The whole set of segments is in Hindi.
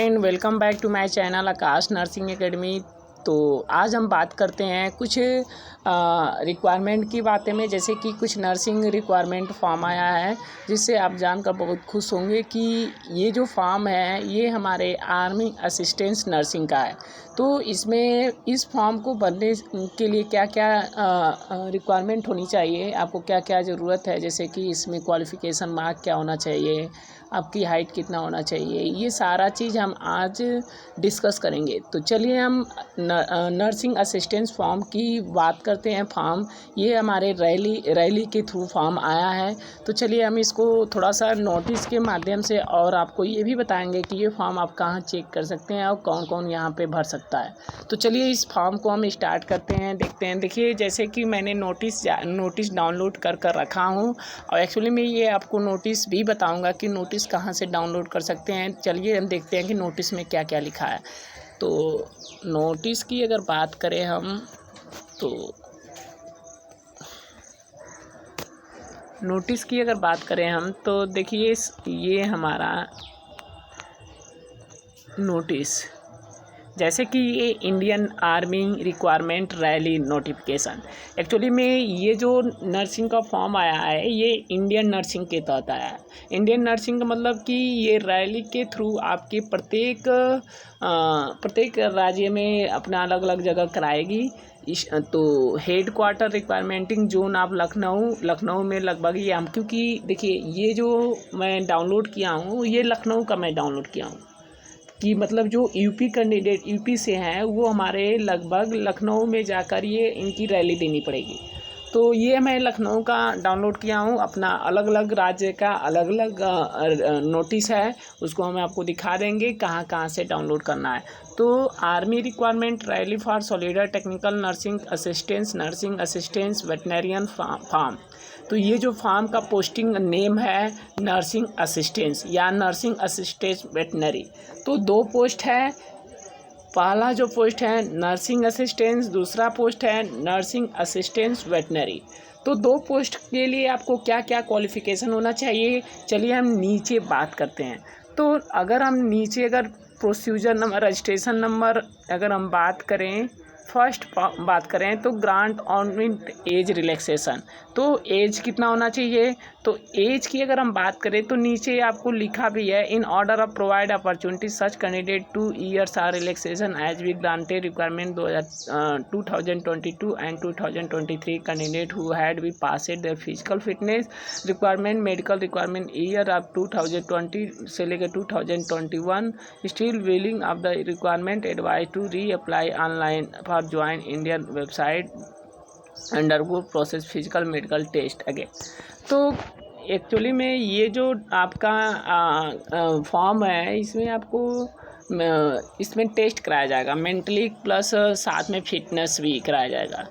Friend, welcome back to my channel Aakash nursing academy. तो आज हम बात करते हैं कुछ रिक्वायरमेंट की बातें में, जैसे कि कुछ नर्सिंग रिक्वायरमेंट फॉर्म आया है, जिससे आप जानकर बहुत खुश होंगे कि ये जो फॉर्म है ये हमारे आर्मी असिस्टेंस नर्सिंग का है। तो इसमें इस फॉर्म को भरने के लिए क्या क्या रिक्वायरमेंट होनी चाहिए, आपको क्या क्या ज़रूरत है, जैसे कि इसमें क्वालिफ़िकेशन मार्क क्या होना चाहिए, आपकी हाइट कितना होना चाहिए, ये सारा चीज़ हम आज डिस्कस करेंगे। तो चलिए हम नर्सिंग असिस्टेंस फॉर्म की बात करते हैं। फॉर्म ये हमारे रैली के थ्रू फॉर्म आया है। तो चलिए हम इसको थोड़ा सा नोटिस के माध्यम से और आपको ये भी बताएंगे कि ये फॉर्म आप कहाँ चेक कर सकते हैं और कौन कौन यहाँ पे भर सकता है। तो चलिए इस फॉर्म को हम स्टार्ट करते हैं, देखते हैं। देखिए, जैसे कि मैंने नोटिस डाउनलोड कर रखा हूँ, और एक्चुअली मैं ये आपको नोटिस भी बताऊँगा कि नोटिस कहाँ से डाउनलोड कर सकते हैं। चलिए हम देखते हैं कि नोटिस में क्या क्या लिखा है। तो नोटिस की अगर बात करें हम, तो नोटिस की अगर बात करें हम तो देखिए ये हमारा नोटिस, जैसे कि ये Indian army requirement rally notification. Actually में ये जो नर्सिंग का फॉर्म आया है ये इंडियन नर्सिंग के तहत आया है। इंडियन नर्सिंग का मतलब कि ये रैली के थ्रू आपके प्रत्येक राज्य में अपना अलग अलग जगह कराएगी। तो हेड क्वार्टर रिक्वायरमेंटिंग जोन आप लखनऊ में लगभग ये हम, क्योंकि देखिए ये जो मैं डाउनलोड किया हूँ ये लखनऊ का मैं डाउनलोड किया हूँ, कि मतलब जो यूपी कैंडिडेट यूपी से हैं वो हमारे लगभग लखनऊ में जाकर ये इनकी रैली देनी पड़ेगी। तो ये मैं लखनऊ का डाउनलोड किया हूँ। अपना अलग अलग राज्य का अलग अलग नोटिस है, उसको हम आपको दिखा देंगे कहाँ कहाँ से डाउनलोड करना है। तो army requirement rally for soldier technical nursing assistance veterinarian form. तो ये जो फार्म का पोस्टिंग नेम है नर्सिंग असिस्टेंस या नर्सिंग असिस्टेंस वेटनरी। तो दो पोस्ट है, पहला जो पोस्ट है नर्सिंग असिस्टेंस, दूसरा पोस्ट है नर्सिंग असिस्टेंस वेटनरी। तो दो पोस्ट के लिए आपको क्या क्या क्वालिफ़िकेशन होना चाहिए, चलिए हम नीचे बात करते हैं। तो अगर हम नीचे प्रोसीजर नंबर, रजिस्ट्रेशन नंबर अगर हम बात करें, फर्स्ट बात करें तो ग्रांट ऑन एज रिलैक्सेशन। तो एज कितना होना चाहिए, तो एज की अगर हम बात करें तो नीचे आपको लिखा भी है, in order of provide opportunity such candidate 2 years are relaxation as we granted requirement 2022 and 2023 candidate who had be passed their physical fitness requirement medical requirement year of 2020 से लेकर 2021 still willing of the requirement advise to reapply online for join Indian website undergo process physical medical test again. तो एक्चुअली में ये जो आपका फॉर्म है इसमें आपको इसमें टेस्ट कराया जाएगा मेंटली, प्लस साथ में फिटनेस भी कराया जाएगा।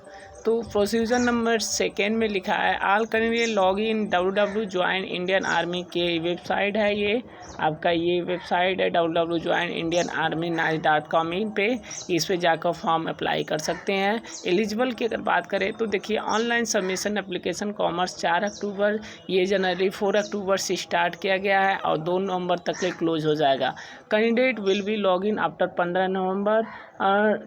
तो प्रोसीजर नंबर सेकेंड में लिखा है all candidate log in www join Indian army के वेबसाइट है, ये आपका ये वेबसाइट है www.joinindianarmy.com। इन पे इस पे जाकर फॉर्म अप्लाई कर सकते हैं। एलिजिबल की अगर बात करें तो देखिए ऑनलाइन सबमिशन एप्लीकेशन कॉमर्स 4 अक्टूबर, ये जनवरी 4 अक्टूबर से स्टार्ट किया गया है और 2 नवंबर तक के क्लोज हो जाएगा। Candidate will be log in after 15 November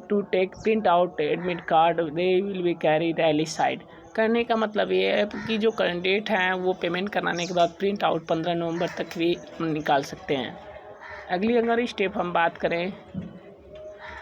to take print out admit card, they will be carry rally side. करने का मतलब ये है कि जो कैंडिडेट हैं वो पेमेंट कराने के बाद प्रिंट आउट 15 नवंबर तक भी निकाल सकते हैं। अगली अगर स्टेप हम बात करें,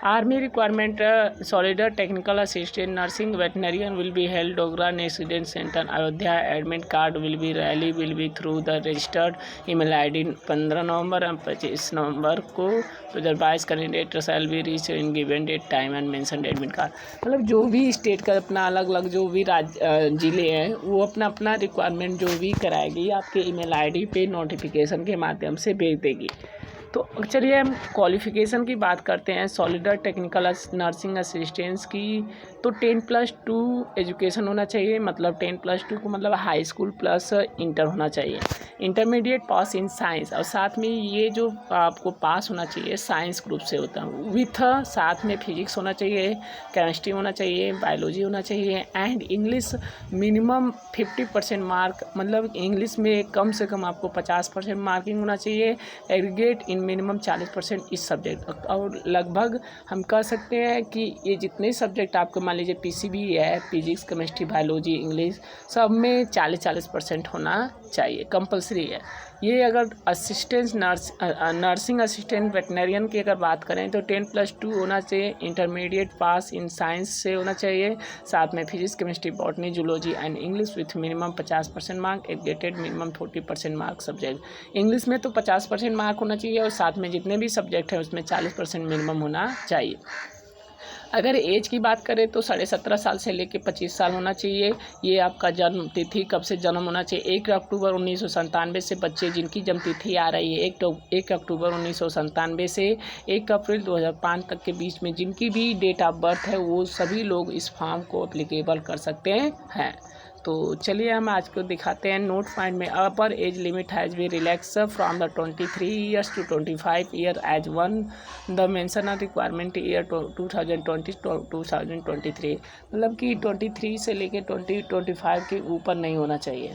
army requirement soldier technical assistant nursing veterinarian will be held Dogra resident centre Ayodhya. Admit card will be rally will be through the registered email ID 15 November और 25 नवंबर को 2022 candidate shall be reach in given date time and mention admit card. मतलब जो भी स्टेट का अपना अलग अलग जो भी जिले हैं वो अपना अपना रिक्वायरमेंट जो भी कराएगी आपके ईमेल आईडी पे नोटिफिकेशन के माध्यम से भेज देगी। तो चलिए हम क्वालिफ़िकेशन की बात करते हैं। सोल्जर टेक्निकल नर्सिंग असिस्टेंस की तो 10+2 एजुकेशन होना चाहिए, मतलब 10+2 को मतलब हाई स्कूल प्लस इंटर होना चाहिए। इंटरमीडिएट पास इन साइंस, और साथ में ये जो आपको पास होना चाहिए साइंस ग्रुप से होता है, विथ साथ में फिजिक्स होना चाहिए, केमिस्ट्री होना चाहिए, बायोलॉजी होना चाहिए, एंड इंग्लिश मिनिमम 50% मार्क, मतलब इंग्लिश में कम से कम आपको 50% मार्किंग होना चाहिए, एग्रीगेट इन मिनिमम 40% इस सब्जेक्ट। और लगभग हम कह सकते हैं कि ये जितने सब्जेक्ट आपको मान लीजिए पीसीबी है, फिजिक्स, केमिस्ट्री, बायोलॉजी, इंग्लिश, सब में 40% होना चाहिए, कंपलसरी है ये। अगर असिस्टेंट नर्सिंग असिस्टेंट वेटनरियन की अगर बात करें तो 10+2 होना चाहिए, इंटरमीडिएट पास इन साइंस से होना चाहिए, साथ में physics, chemistry, botany, zoology and English with minimum 50% mark, aggregated minimum 40% mark subject. English में तो 50% मार्क होना चाहिए और साथ में जितने भी सब्जेक्ट हैं उसमें 40% मिनिमम होना चाहिए। अगर एज की बात करें तो 17.5 साल से लेकर 25 साल होना चाहिए। ये आपका जन्म तिथि कब से जन्म होना चाहिए, 1 अक्टूबर 1997 से बच्चे जिनकी जन्म तिथि आ रही है 1 अक्टूबर 1997 से 1 अप्रैल 2005 तक के बीच में जिनकी भी डेट ऑफ बर्थ है वो सभी लोग इस फॉर्म को अप्लीकेबल कर सकते हैं। तो चलिए हम आज को दिखाते हैं नोट पॉइंट में। Upper age limit has be relax from the 23 years to 25 year age one the mention of requirement year 2020 2023, मतलब कि 23 से लेके 25 के ऊपर नहीं होना चाहिए,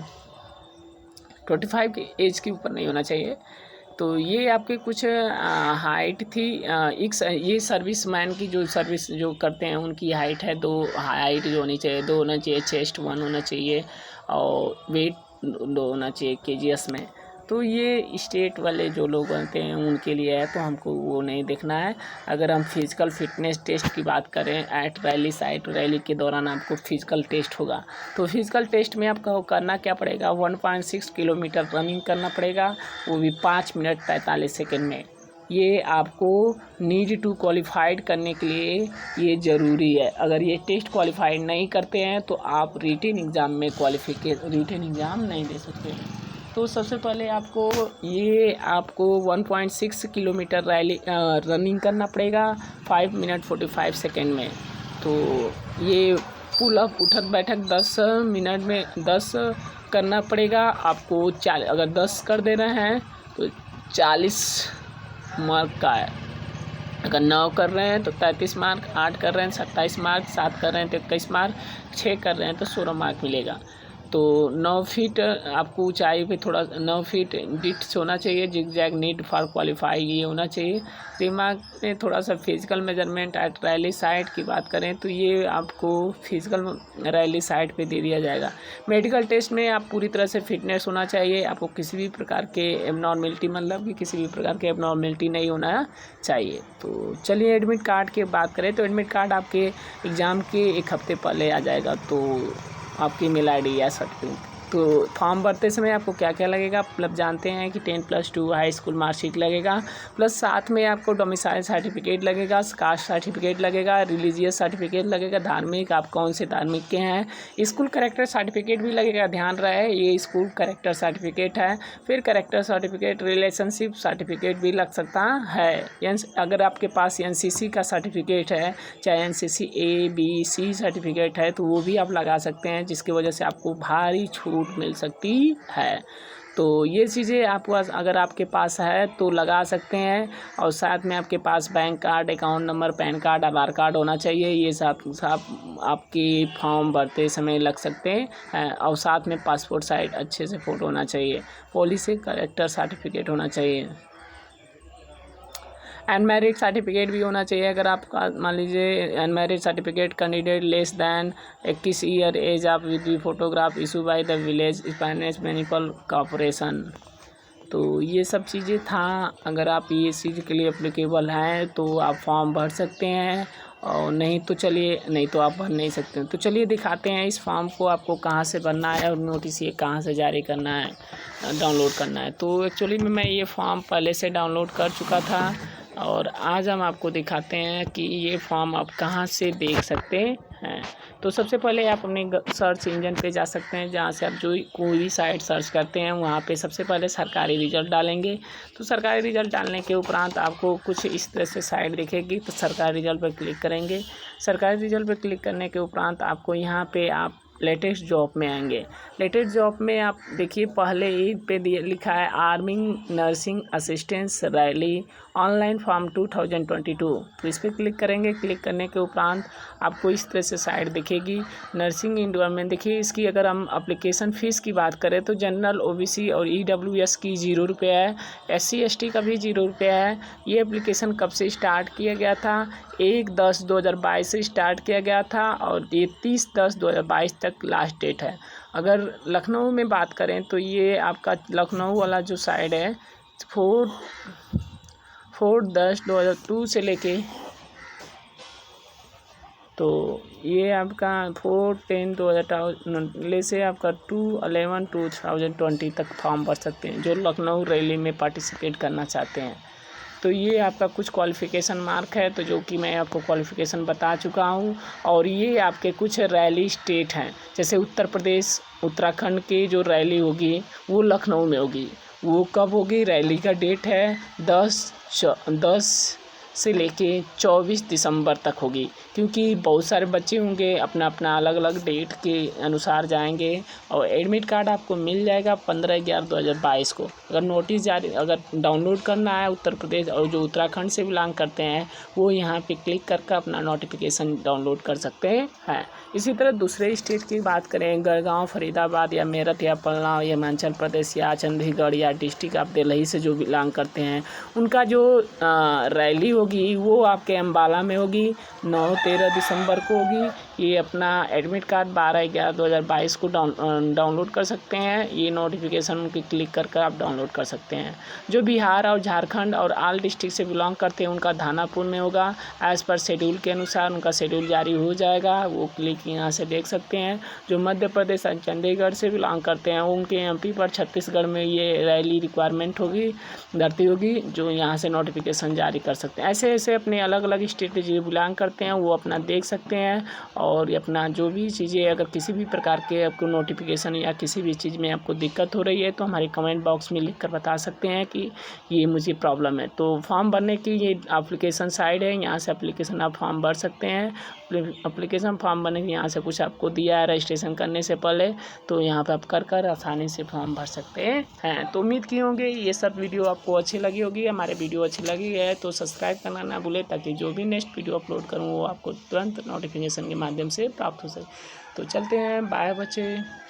25 की एज के ऊपर नहीं होना चाहिए। तो ये आपके कुछ हाइट थी। ये सर्विसमैन की जो सर्विस जो करते हैं उनकी हाइट है, 2 हाइट जो होनी चाहिए 2 होना चाहिए, चेस्ट 1 होना चाहिए और वेट 2 होना चाहिए केजीएस में। तो ये स्टेट वाले जो लोग होते हैं उनके लिए है, तो हमको वो नहीं देखना है। अगर हम फिज़िकल फिटनेस टेस्ट की बात करें एट रैली साइट, रैली के दौरान आपको फिज़िकल टेस्ट होगा, तो फिज़िकल टेस्ट में आपको करना क्या पड़ेगा, 1.6 किलोमीटर रनिंग करना पड़ेगा, वो भी 5 मिनट 43 सेकेंड में। ये आपको नीड टू क्वालिफाइड करने के लिए ये ज़रूरी है। अगर ये टेस्ट क्वालिफाइड नहीं करते हैं तो आप रिटन एग्ज़ाम में रिटन एग्ज़ाम नहीं दे सकते। तो सबसे पहले आपको 1.6 किलोमीटर रनिंग करना पड़ेगा 5 मिनट 45 सेकेंड में। तो ये पुल अप उठक बैठक 10 मिनट में 10 करना पड़ेगा आपको। अगर 10 कर दे रहे हैं तो 40 मार्क का है, अगर 9 कर रहे हैं तो 33 मार्क, 8 कर रहे हैं 27 मार्क, 7 कर रहे हैं तो 21 मार्क, 6 कर रहे हैं तो 16 मार्क मिलेगा। तो 9 फीट आपको ऊंचाई पे थोड़ा 9 फीट डिट्स होना चाहिए, जिगजैग नीड फॉर क्वालिफाई ये होना चाहिए। दिमाग में थोड़ा सा physical measurement at rally site की बात करें तो ये आपको फिजिकल रैली साइट पे दे दिया जाएगा। मेडिकल टेस्ट में आप पूरी तरह से फिटनेस होना चाहिए, आपको किसी भी प्रकार के एबनॉर्मेलिटी, मतलब कि किसी भी प्रकार के एबनॉर्मेलिटी नहीं होना चाहिए। तो चलिए एडमिट कार्ड की बात करें तो एडमिट कार्ड आपके एग्ज़ाम के 1 हफ्ते पहले आ जाएगा। तो आपकी ईमेल आईडी या सर्टिफिकेट, तो फॉर्म भरते समय आपको क्या क्या लगेगा, मतलब जानते हैं कि 10+2 हाई स्कूल मार्कशीट लगेगा, प्लस साथ में आपको डोमिसाइल सर्टिफिकेट लगेगा, कास्ट सर्टिफिकेट लगेगा, रिलीजियस सर्टिफिकेट लगेगा, धार्मिक आप कौन से धार्मिक के हैं, स्कूल कैरेक्टर सर्टिफिकेट भी लगेगा। ध्यान रहे ये स्कूल कैरेक्टर सर्टिफिकेट है। फिर कैरेक्टर सर्टिफिकेट, रिलेशनशिप सर्टिफिकेट भी लग सकता है। अगर आपके पास एनसीसी का सर्टिफिकेट है, चाहे एनसीसी ABC सर्टिफिकेट है, तो वो भी आप लगा सकते हैं, जिसकी वजह से आपको भारी छूट मिल सकती है। तो ये चीज़ें आपको अगर आपके पास है तो लगा सकते हैं। और साथ में आपके पास bank card, account number, PAN card, Aadhaar card होना चाहिए। ये साथ आपकी फॉर्म भरते समय लग सकते हैं। और साथ में पासपोर्ट साइज अच्छे से फ़ोटो होना चाहिए। पुलिस से कैरेक्टर सर्टिफिकेट होना चाहिए। अनमैरिड सर्टिफिकेट भी होना चाहिए। अगर आपका मान लीजिए unmarried certificate candidate less than 21 year age of with the photograph issue by the village finance municipal corporation. तो ये सब चीज़ें था। अगर आप ये चीज़ के लिए एप्लीकेबल हैं तो आप फॉर्म भर सकते हैं, और नहीं तो आप भर नहीं सकते। तो चलिए दिखाते हैं इस फॉर्म को आपको कहाँ से भरना है और नोटिस ये कहाँ से जारी करना है, डाउनलोड करना है। तो एक्चुअली में मैं ये फॉर्म पहले से डाउनलोड कर चुका था, और आज हम आपको दिखाते हैं कि ये फॉर्म आप कहाँ से देख सकते हैं। तो सबसे पहले आप अपने सर्च इंजन पे जा सकते हैं, जहाँ से आप जो कोई भी साइट सर्च करते हैं वहाँ पे सबसे पहले सरकारी रिजल्ट डालेंगे। तो सरकारी रिजल्ट डालने के उपरांत आपको कुछ इस तरह से साइट दिखेगी, तो सरकारी रिजल्ट पर क्लिक करेंगे। सरकारी रिजल्ट पर क्लिक करने के उपरांत आपको यहाँ पे आप लेटेस्ट जॉब में आएंगे। लेटेस्ट जॉब में आप देखिए पहले ही पे लिखा है arming nursing assistance rally online form 2022। तो इस पर क्लिक करेंगे। क्लिक करने के उपरांत आपको इस तरह से साइट दिखेगी। नर्सिंग इंडोमेंट देखिए, इसकी अगर हम एप्लीकेशन फ़ीस की बात करें तो जनरल OBC और EWS की 0 रुपये है, SC ST का भी 0 रुपये है। ये एप्लीकेशन कब से स्टार्ट किया गया था? 1/10/2022 से स्टार्ट किया गया था और ये 30/10/2022 तक लास्ट डेट है। अगर लखनऊ में बात करें तो ये आपका लखनऊ वाला जो साइड है 4/10/2002 से लेके, तो ये आपका 4/10/2000 से आपका 2/11/2020 तक फॉर्म भर सकते हैं जो लखनऊ रैली में पार्टिसिपेट करना चाहते हैं। तो ये आपका कुछ क्वालिफ़िकेशन मार्क है, तो जो कि मैं आपको क्वालिफ़िकेशन बता चुका हूँ। और ये आपके कुछ रैली स्टेट हैं, जैसे उत्तर प्रदेश, उत्तराखंड की जो रैली होगी वो लखनऊ में होगी। वो कब होगी? रैली का डेट है 10 से लेके 24 दिसंबर तक होगी, क्योंकि बहुत सारे बच्चे होंगे अपना अपना अलग अलग डेट के अनुसार जाएंगे। और एडमिट कार्ड आपको मिल जाएगा 15/11/2022 को। अगर नोटिस जारी अगर डाउनलोड करना है उत्तर प्रदेश और जो उत्तराखंड से बिलोंग करते हैं वो यहाँ पे क्लिक करके अपना नोटिफिकेशन डाउनलोड कर सकते हैं। इसी तरह दूसरे स्टेट की बात करें, गुड़गांव, फरीदाबाद या मेरठ या पलना, हिमाचल प्रदेश या चंडीगढ़ या डिस्ट्रिक्ट ऑफ दिल्ली से जो बिलोंग करते हैं उनका जो रैली होगी वो आपके अम्बाला में होगी, 9-13 दिसंबर को होगी। ये अपना एडमिट कार्ड 12/11/2022 को डाउनलोड कर सकते हैं। ये नोटिफिकेशन उनकी क्लिक करके आप डाउनलोड कर सकते हैं। जो बिहार और झारखंड और ऑल डिस्ट्रिक्ट से बिलोंग करते हैं उनका दानापुर में होगा। एज़ पर शेड्यूल के अनुसार उनका शेड्यूल जारी हो जाएगा, वो क्लिक यहाँ से देख सकते हैं। जो मध्य प्रदेश और चंडीगढ़ से बिलोंग करते हैं उनके MP पर छत्तीसगढ़ में ये रैली रिक्वायरमेंट होगी, भर्ती होगी, जो यहाँ से नोटिफिकेशन जारी कर सकते हैं। ऐसे ऐसे अपने अलग अलग स्टेट जो बिलोंग करते हैं वो अपना देख सकते हैं। और अपना जो भी चीज़ें अगर किसी भी प्रकार के आपको नोटिफिकेशन या किसी भी चीज़ में आपको दिक्कत हो रही है तो हमारे कमेंट बॉक्स में लिख कर बता सकते हैं कि ये मुझे प्रॉब्लम है। तो फॉर्म भरने की ये एप्लीकेशन साइट है, यहाँ से एप्लीकेशन आप फॉर्म भर सकते हैं। एप्लीकेशन फॉर्म भरने के यहाँ से कुछ आपको दिया है रजिस्ट्रेशन करने से पहले, तो यहाँ पे आप कर आसानी से फॉर्म भर सकते हैं। तो उम्मीद की होंगे ये सब वीडियो आपको अच्छी लगी होगी। हमारे वीडियो अच्छी लगी है तो सब्सक्राइब करना ना भूलें, ताकि जो भी नेक्स्ट वीडियो अपलोड करूँ वो आपको तुरंत नोटिफिकेशन के माध्यम से प्राप्त हो सके। तो चलते हैं, बाय बच्चे।